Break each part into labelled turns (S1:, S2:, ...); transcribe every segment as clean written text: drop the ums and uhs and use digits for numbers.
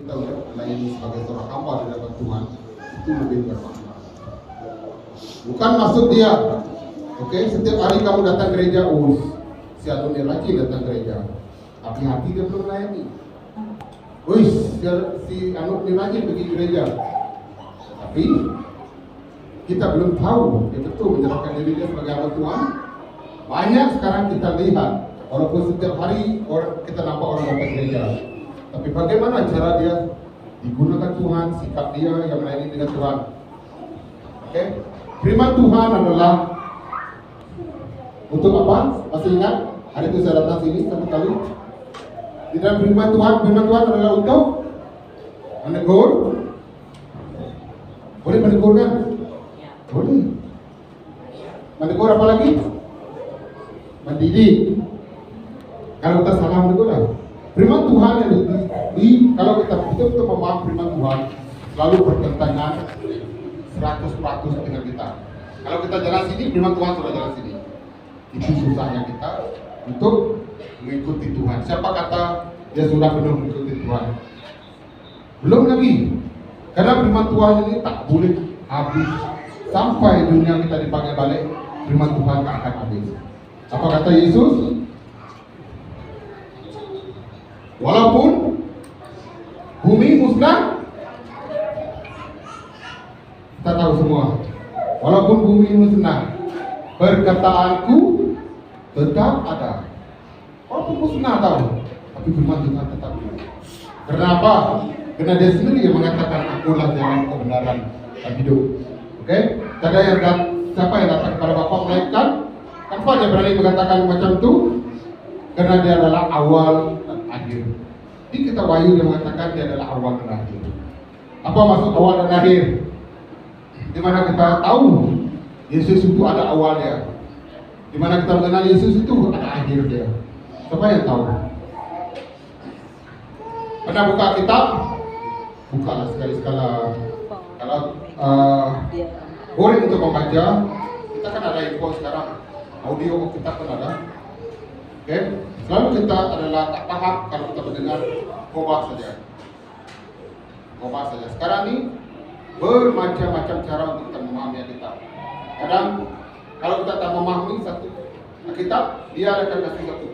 S1: kita udah melayani sebagai seorang hamba di hadapan Tuhan itu lebih bermakna. Bukan maksud dia, oke, setiap hari kamu datang gereja, si Adoni rajin datang gereja, tapi hati dia belum melayani. Si Anu ini rajin pergi gereja, tapi kita belum tahu dia betul menyerahkan diri dia sebagai hamba Tuhan. Banyak sekarang kita lihat, walaupun setiap hari kita nampak orang datang gereja, tapi bagaimana cara dia digunakan Tuhan, sikap dia yang melayani dengan Tuhan. Oke, firman Tuhan adalah untuk apa? Masih ingat? Hari itu saya datang sini satu kali. Di dalam firman Tuhan adalah untuk menegur. Boleh menegur kan? Boleh. Menegur apa lagi? Mendidik. Kalau kita salah menegur lah. Firman Tuhan yang kalau kita betul-betul memahami firman Tuhan selalu bertentangan 100% dengan kita. Kalau kita jalan sini, firman Tuhan sudah jalan sini. Itu susahnya kita untuk mengikuti Tuhan. Siapa kata dia sudah benar mengikuti Tuhan? Belum lagi. Karena firman Tuhan ini tak boleh habis. Sampai dunia kita dipanggil balik, firman Tuhan tak akan habis. Apa kata Yesus? Walaupun bumi musnah, kita tahu semua. Walaupun bumi musnah, perkataanku tetap ada. Walaupun musnah tahu, tapi firman Tuhan tetap ada. Kenapa? Karena dia sendiri yang mengatakan akulah jalan kebenaran dan hidup. Oke? Siapa yang datang kepada Bapa melainkan? Kenapa dia berani mengatakan macam itu? Karena dia adalah awal dan akhir. Di kitab Wahyu dia mengatakan dia adalah awal dan akhir. Apa maksud awal dan akhir? Di mana kita tahu Yesus itu ada awalnya. Di mana kita mengenal Yesus itu ada akhir dia. Siapa yang tahu? Pernah buka kitab? Bukalah sekali-sekala. Kalau boleh untuk membaca, kita kan ada info sekarang. Audio kita pun ada. Oke? Selalu kita adalah tak paham kalau kita mendengar khotbah saja. Khotbah saja. Sekarang ini bermacam-macam cara untuk kita memahami kitab. Kadang kalau kita tak memahami satu kitab, dia akan kasih satu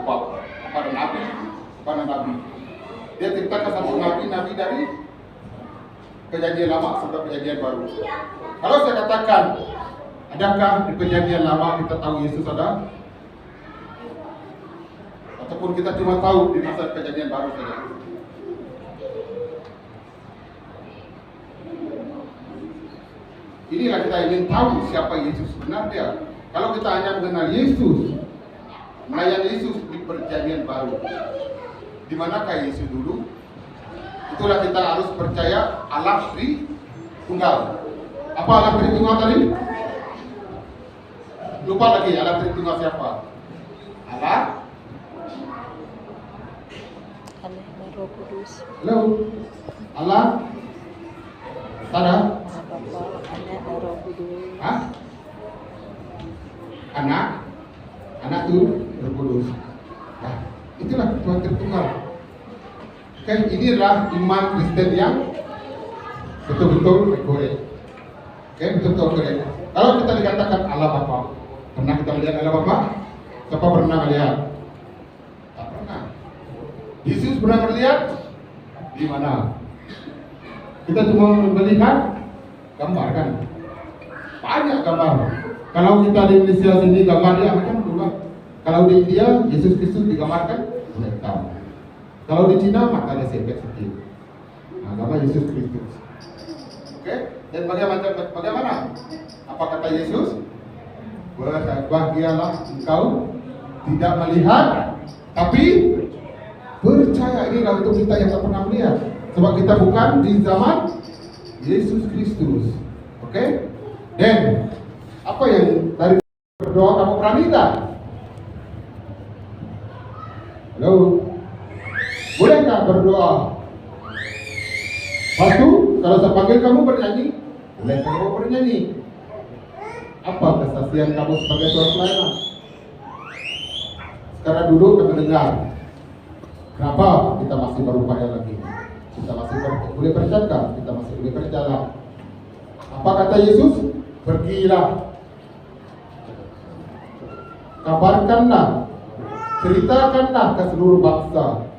S1: bab kepada nabi. Dia ceritakan satu nabi dari perjanjian lama sampai perjanjian baru. Kalau saya katakan, adakah di perjanjian lama kita tahu Yesus ada? Ataupun kita cuma tahu di masa perjanjian baru saja? Inilah kita ingin tahu siapa Yesus sebenarnya. Kalau kita hanya mengenal Yesus, melayani Yesus di perjanjian baru, di manakah Yesus dulu? Itulah kita harus percaya Allah Tritunggal. Apa Allah Tritunggal tadi? Lupa lagi Allah Tritunggal siapa? Allah
S2: Roh Kudus.
S1: Halo. Allah Tada?
S2: Bapa, Anak, dan Roh Kudus.
S1: Hah? Anak itu Roh Kudus. Nah, itulah Tuhan Tritunggal. Oke, ini adalah iman Kristen yang betul-betul korek. Oke, betul-betul korek. Kalau kita dikatakan Allah Bapa, pernah kita melihat Allah Bapa? Siapa pernah melihat? Tak pernah. Yesus pernah melihat? Di mana? Kita cuma melihat gambar kan? Banyak gambar. Kalau kita di Indonesia sini gambar dia macam dulu. Kalau di India Yesus Kristus digambarkan hitam. Kalau di Cina maka ada sepet sedikit. Nah, nama Yesus Kristus. Oke? Dan bagaimana? Apa kata Yesus? Berbahagialah engkau tidak melihat, tapi percaya. Inilah untuk kita yang tak pernah melihat. Sebab kita bukan di zaman Yesus Kristus. Oke? Dan apa yang dari berdoa kamu berani tak? Halo? Bolehkah berdoa? Waktu kalau saya panggil kamu bernyanyi, bolehkah kamu bernyanyi? Apa kesaksian kamu sebagai seorang pelayan? Sekarang duduk dan mendengar. Kenapa kita masih berupaya lagi? boleh bercakap, kita masih boleh berjalan. Apa kata Yesus? Pergilah, kabarkanlah, ceritakanlah ke seluruh bangsa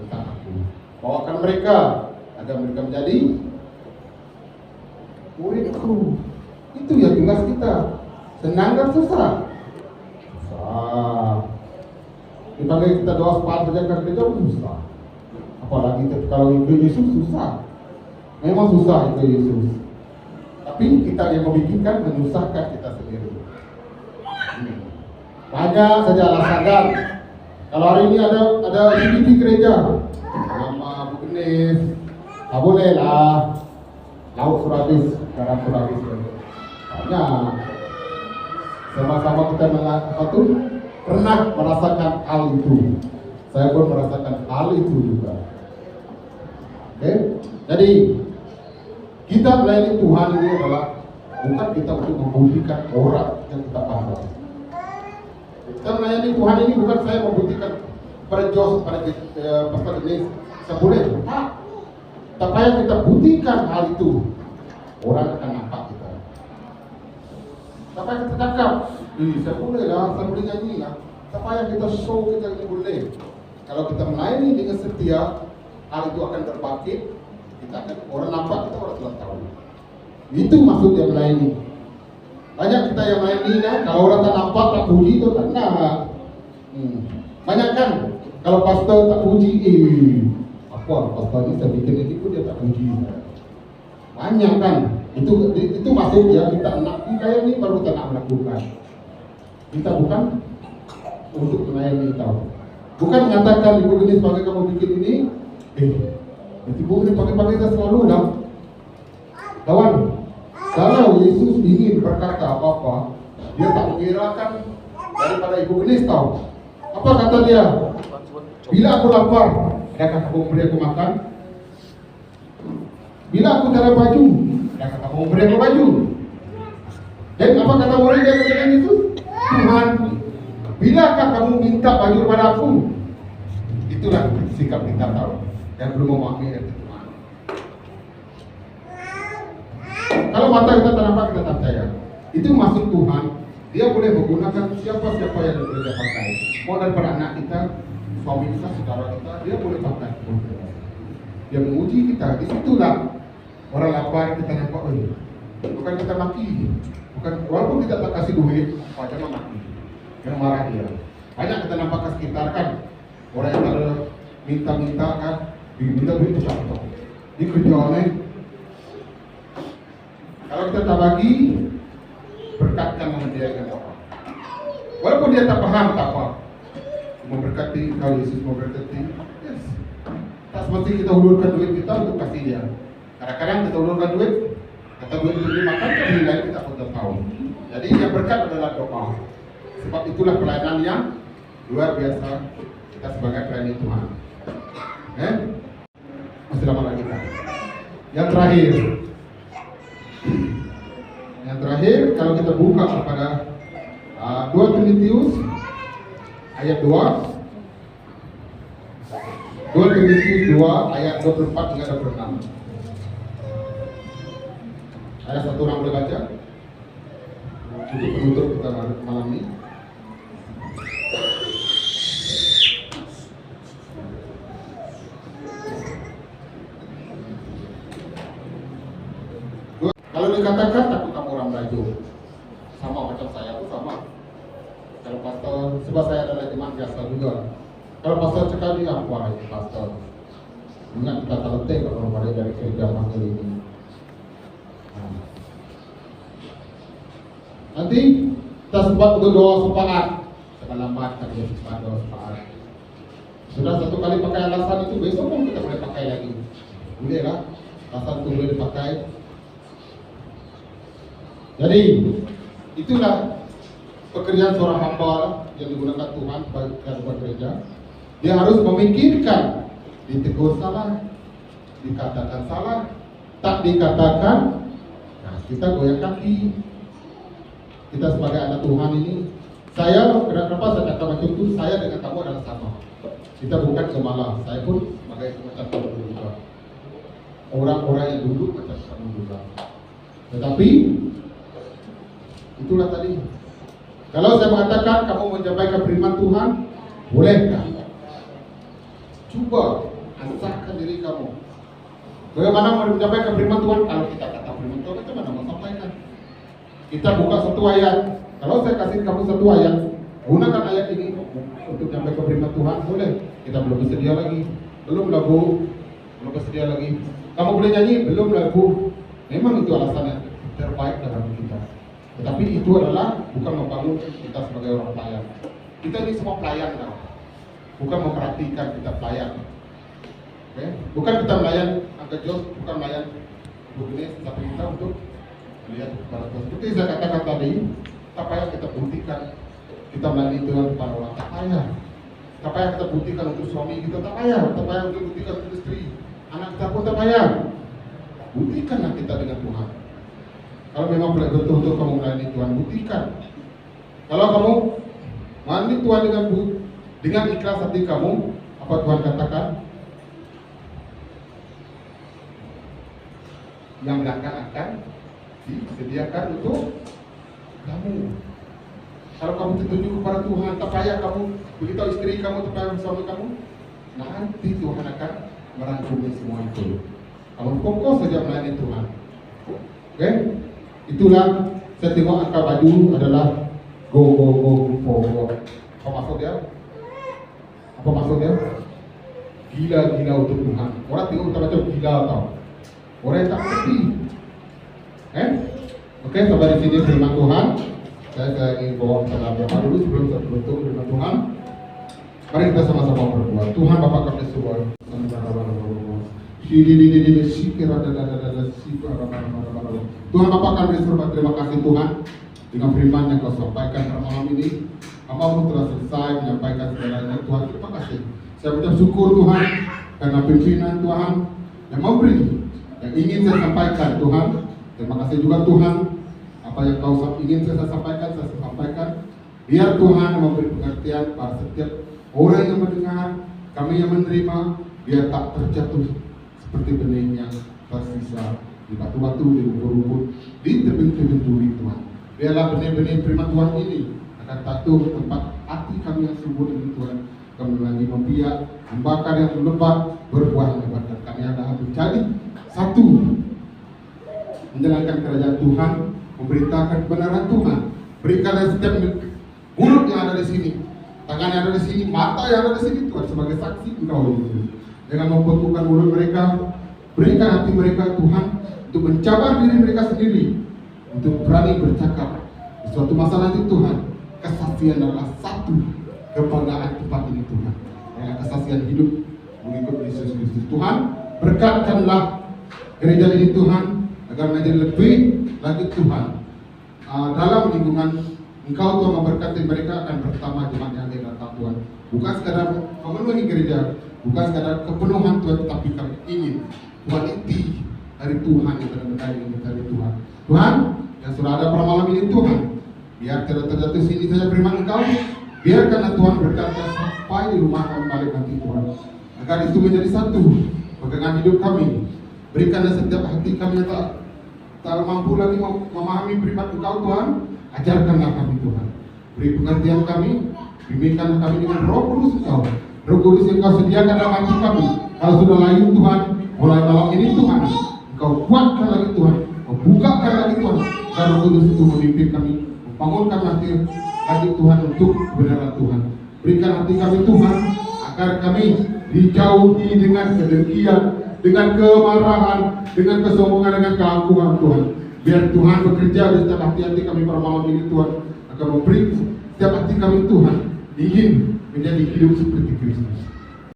S1: tentang aku. Bawakan mereka agar mereka menjadi muridku. Itu ya tugas kita. Senang dan susah? Susah. Dipanggil kita doa sepakat saja ke gereja susah. Apalagi kalau ikut Yesus susah. Memang susah ikut Yesus. Tapi kita yang membikinkan menyusahkan kita sendiri. Banyak saja alasan. Kalau hari ini ada LGBT gereja, nama Bu Genis, tak boleh lah. Laut Surabis, garam Surabis. Banyak. Sama-sama kita pernah merasakan hal itu. Saya pun merasakan hal itu juga. Oke, jadi kita melayani Tuhan ini adalah bukan kita untuk membuktikan orang yang kita pandang. Kita melayani Tuhan ini bukan saya membuktikan pada Jos, pada Pastor Denis, saya boleh. Tak payah kita buktikan hal itu, orang akan nampak kita. Tak payah kita cakap, saya boleh lah, saya boleh nyanyi lah. Tak payah kita show kita ini boleh. Kalau kita melayani dengan setia, hal itu akan terbangkit. Kita akan, orang nampak kita, orang telah tahu. Itu maksudnya melayani. Banyak kita yang melayani kan, kalau orang tak nampak, tak puji itu tak nak. Banyak kan, kalau pastor tak puji, apa pastor ini saya bikin ini pun dia tak puji. Banyak kan, itu maksudnya kita nak melayani baru kita nak melakukan. Kita bukan untuk melayani tahu. Bukan mengatakan Ibu Genis pakai kamu bikin ini, Ibu Genis pakai saya selalu dah. Kawan, kalau Yesus ingin berkata apa-apa, dia tak mengirakan daripada Ibu Genis tahu. Apa kata dia? Bila aku lapar, adakah kamu memberi aku makan? Bila aku tiada baju, adakah kamu memberi aku baju? Dan apa kata murid yang kepada Yesus? Tuhan, bilakah kamu minta baju kepada aku? Itulah sikap kita tahu dan belum memahami arti Tuhan. Kalau mata kita tak nampak, kita tak percaya. Itu maksud Tuhan. Dia boleh menggunakan siapa-siapa yang boleh dia pakai. Mau daripada anak kita, suami kita, saudara kita, dia boleh pakai. Dia menguji kita. Di situlah orang lapar kita nampak, bukan kita maki, bukan walaupun kita tak kasih duit, jangan maki, jangan marah dia. Banyak kita nampak ke sekitar kan, orang yang ada minta-minta kan, diminta duit itu contoh. Ini kerjaannya. Kalau kita tak bagi, berkatkan menghadiahkan orang. Walaupun dia tak paham, tak apa. Memberkati, kalau Yesus memberkati, yes. Tak semesti kita hulurkan duit kita untuk kasih dia. Kadang-kadang kita hulurkan duit, kata duit untuk dimakan, tapi lain kita pun tak tahu. Jadi yang berkat adalah doa. Sebab itulah pelayanan yang luar biasa kita sebagai pelayan Tuhan. Masih lama lagi kita. Yang terakhir, kalau kita buka kepada 2 Timotius ayat 2. 2 Timotius 2 ayat 24 hingga 26. Ada satu orang boleh baca? Untuk penutup kita malam ini. Kalau dikatakan takut kamu orang belajar, sama macam saya pun sama. Kalau pastor, sebab saya adalah jemaat biasa juga. Kalau pastor sekali apa lagi pastor? Ingat kita terletak kalau pada dari kerja panggil ini. Nanti kita sempat untuk doa sepakat. Jangan lambat kita sempat doa sepakat. Sudah satu kali pakai alasan itu, besok pun kita boleh pakai lagi. Boleh lah, alasan itu boleh dipakai. Jadi itulah pekerjaan seorang hamba yang digunakan Tuhan bagi kehidupan gereja. Dia harus memikirkan, ditegur salah, dikatakan salah, tak dikatakan, nah kita goyang kaki. Kita sebagai anak Tuhan ini, kenapa saya kata macam itu, saya dengan kamu adalah sama. Kita bukan gembala, saya pun sebagai semacam gembala juga. orang-orang yang duduk macam kamu juga. Tetapi itulah tadi. Kalau saya mengatakan kamu menyampaikan firman Tuhan, bolehkah? Coba asahkan diri kamu. Bagaimana menyampaikan firman Tuhan? Kalau kita kata firman Tuhan, kita mana mau sampaikan? Kita buka satu ayat. Kalau saya kasih kamu satu ayat, gunakan ayat ini untuk menyampaikan firman Tuhan, boleh. Kita belum bersedia lagi. Belum lagu, belum bersedia lagi. Kamu boleh nyanyi, belum lagu. Memang itu alasan yang terbaik dalam kita. Tetapi itu adalah bukan membangun kita sebagai orang pelayan. Kita ini semua pelayan, kan? Bukan memperhatikan kita pelayan. Okay? Bukan kita melayan angkat jos, bukan melayan begini, tapi kita untuk melihat kepada Tuhan. Seperti saya katakan tadi, tak payah kita buktikan kita melayani Tuhan kepada orang, tak payah. Tak payah kita buktikan untuk suami kita, tak payah. Tak payah untuk buktikan untuk istri, anak kita pun tak payah. Buktikanlah kita dengan Tuhan. Kalau memang betul-betul kamu melayani Tuhan, buktikan. Kalau kamu melayani Tuhan dengan ikhlas hati kamu, apa Tuhan katakan? Yang belakang akan disediakan untuk kamu. Kalau kamu tertuju kepada Tuhan, tak payah kamu beritahu istri kamu, tak payah suami kamu, nanti Tuhan akan merangkumi semua itu. Kamu fokus saja melayani Tuhan. Oke? Itulah saya tengok angka baju adalah go forward. Apa maksud dia? Apa maksud dia? Gila untuk Tuhan. Orang tengok kita macam gila tau. Orang yang tak ngerti. Oke, sampai di sini firman Tuhan. Saya ingin bawa salam berdoa dulu sebelum saya tutup firman Tuhan. Mari kita sama-sama berdoa. Tuhan Bapa kami semua. Tuhan Bapa kami serba terima kasih Tuhan dengan firman yang kau sampaikan pada malam ini. Hamba-Mu telah selesai menyampaikan segalanya. Tuhan terima kasih. Saya mengucap syukur Tuhan karena pimpinan Tuhan yang memberi, yang ingin saya sampaikan Tuhan. Terima kasih juga Tuhan, apa yang kau ingin saya sampaikan. Biar Tuhan memberi pengertian pada setiap orang yang mendengar, kami yang menerima, biar tak terjatuh seperti benih yang tersisa di batu-batu, di rumput-rumput, di tebing-tebing duri Tuhan. Biarlah benih-benih firman Tuhan ini akan jatuh ke tempat hati kami yang subur ini Tuhan. Kami lagi membiak, membakar yang lebat, berbuah yang lebat, dan kami adalah menjadi satu, menjalankan kerajaan Tuhan, memberitakan kebenaran Tuhan. Berikanlah setiap mulut yang ada di sini, tangan yang ada di sini, mata yang ada di sini Tuhan sebagai saksi Engkau Yesus. Dengan membentukkan mulut mereka, berikan hati mereka Tuhan untuk mencabar diri mereka sendiri, untuk berani bercakap di suatu masa nanti Tuhan. Kesaksian adalah satu kebanggaan tempat ini Tuhan, adalah kesaksian hidup mengikut Yesus Kristus. Tuhan berkatkanlah gereja ini Tuhan agar menjadi lebih lagi Tuhan dalam lingkungan Engkau Tuhan memberkati mereka akan pertama jemaat yang datang Tuhan. Bukan sekadar memenuhi gereja, bukan sekadar kepenuhan Tuhan, tetapi kami ingin kualiti dari Tuhan yang benar-benar ingin dari Tuhan. Tuhan yang sudah ada pada malam ini Tuhan, biar tidak terjatuh sini saja firman Engkau, biarkanlah Tuhan berkata sampai di rumah kami balik nanti Tuhan, agar itu menjadi satu pegangan hidup kami. Berikanlah setiap hati kami yang tak mampu lagi memahami firman Engkau Tuhan, ajarkanlah kami Tuhan. Beri pengertian kami, bimbingkanlah kami dengan Roh Kudus Engkau. Roh Kudus yang Engkau sediakan dalam hati kami. Kalau sudah layu Tuhan, mulai malam ini Tuhan, Engkau kuatkan lagi Tuhan, membukakan lagi Tuhan, agar Roh Kudus itu memimpin kami, membangunkan hati Tuhan untuk kebenaran Tuhan. Berikan hati kami Tuhan, agar kami dijauhi dengan kedengkian, dengan kemarahan, dengan kesombongan, dengan keangkuhan Tuhan. Biar Tuhan bekerja di setiap hati-hati kami pada malam ini Tuhan, agar memberi setiap hati kami Tuhan ingin menjadi hidup seperti Kristus.